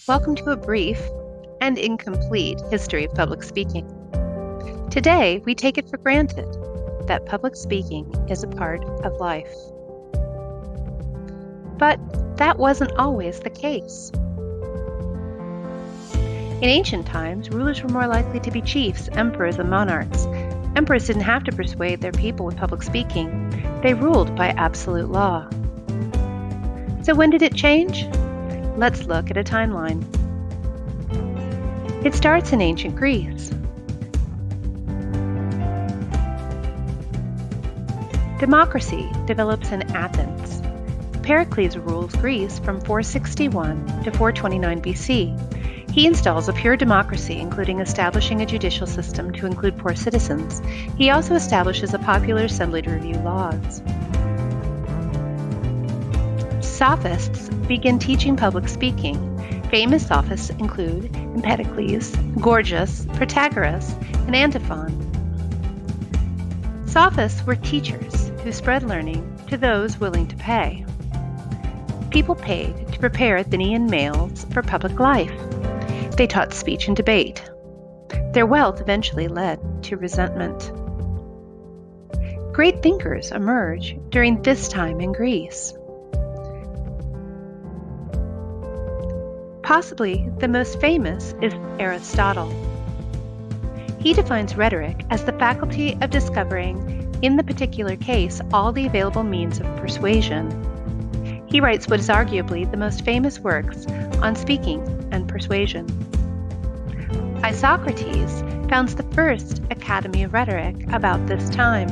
Welcome to a brief and incomplete history of public speaking. Today, we take it for granted that public speaking is a part of life. But that wasn't always the case. In ancient times, rulers were more likely to be chiefs, emperors, and monarchs. Emperors didn't have to persuade their people with public speaking. They ruled by absolute law. So when did it change? Let's look at a timeline. It starts in ancient Greece. Democracy develops in Athens. Pericles rules Greece from 461 to 429 BC. He installs a pure democracy, including establishing a judicial system to include poor citizens. He also establishes a popular assembly to review laws. Sophists begin teaching public speaking. Famous sophists include Empedocles, Gorgias, Protagoras, and Antiphon. Sophists were teachers who spread learning to those willing to pay. People paid to prepare Athenian males for public life. They taught speech and debate. Their wealth eventually led to resentment. Great thinkers emerge during this time in Greece. Possibly the most famous is Aristotle. He defines rhetoric as the faculty of discovering, in the particular case, all the available means of persuasion. He writes what is arguably the most famous works on speaking and persuasion. Isocrates founds the first Academy of Rhetoric about this time.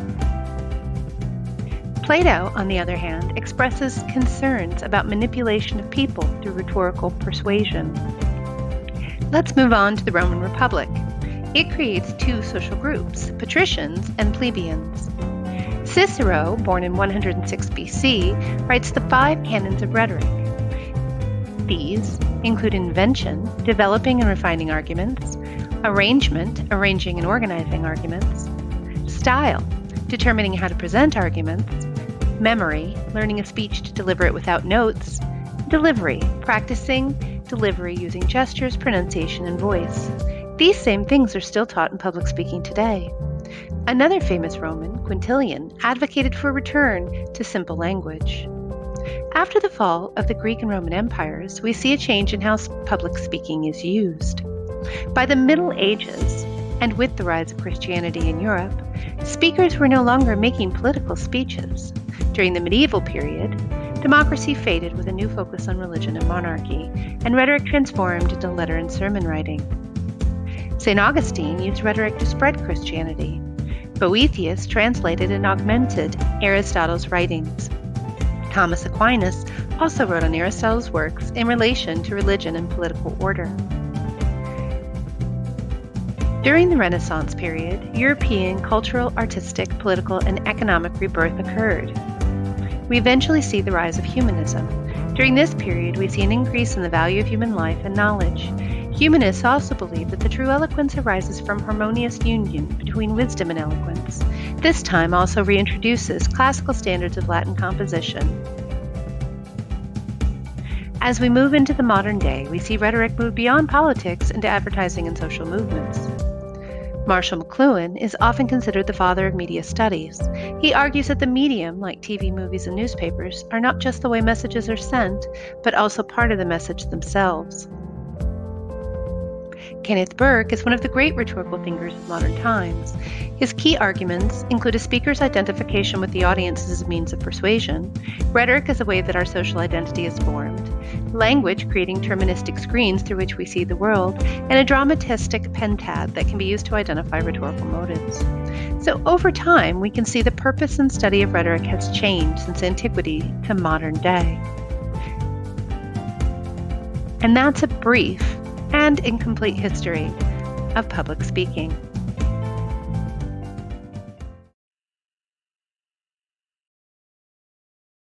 Plato, on the other hand, expresses concerns about manipulation of people through rhetorical persuasion. Let's move on to the Roman Republic. It creates two social groups, patricians and plebeians. Cicero, born in 106 BC, writes the 5 canons of rhetoric. These include invention, developing and refining arguments, arrangement, arranging and organizing arguments, style, determining how to present arguments, memory, learning a speech to deliver it without notes, delivery, practicing delivery using gestures, pronunciation, and voice. These same things are still taught in public speaking today. Another famous Roman, Quintilian, advocated for a return to simple language. After the fall of the Greek and Roman empires, we see a change in how public speaking is used. By the Middle Ages, and with the rise of Christianity in Europe, speakers were no longer making political speeches. During the medieval period, democracy faded with a new focus on religion and monarchy, and rhetoric transformed into letter and sermon writing. St. Augustine used rhetoric to spread Christianity. Boethius translated and augmented Aristotle's writings. Thomas Aquinas also wrote on Aristotle's works in relation to religion and political order. During the Renaissance period, European cultural, artistic, political, and economic rebirth occurred. We eventually see the rise of humanism. During this period, we see an increase in the value of human life and knowledge. Humanists also believe that the true eloquence arises from harmonious union between wisdom and eloquence. This time also reintroduces classical standards of Latin composition. As we move into the modern day, we see rhetoric move beyond politics into advertising and social movements. Marshall McLuhan is often considered the father of media studies. He argues that the medium, like TV, movies, and newspapers, are not just the way messages are sent, but also part of the message themselves. Kenneth Burke is one of the great rhetorical thinkers of modern times. His key arguments include a speaker's identification with the audience as a means of persuasion, rhetoric as a way that our social identity is formed, language creating terministic screens through which we see the world, and a dramatistic pentad that can be used to identify rhetorical motives. So over time, we can see the purpose and study of rhetoric has changed since antiquity to modern day. And that's a brief and incomplete history of public speaking.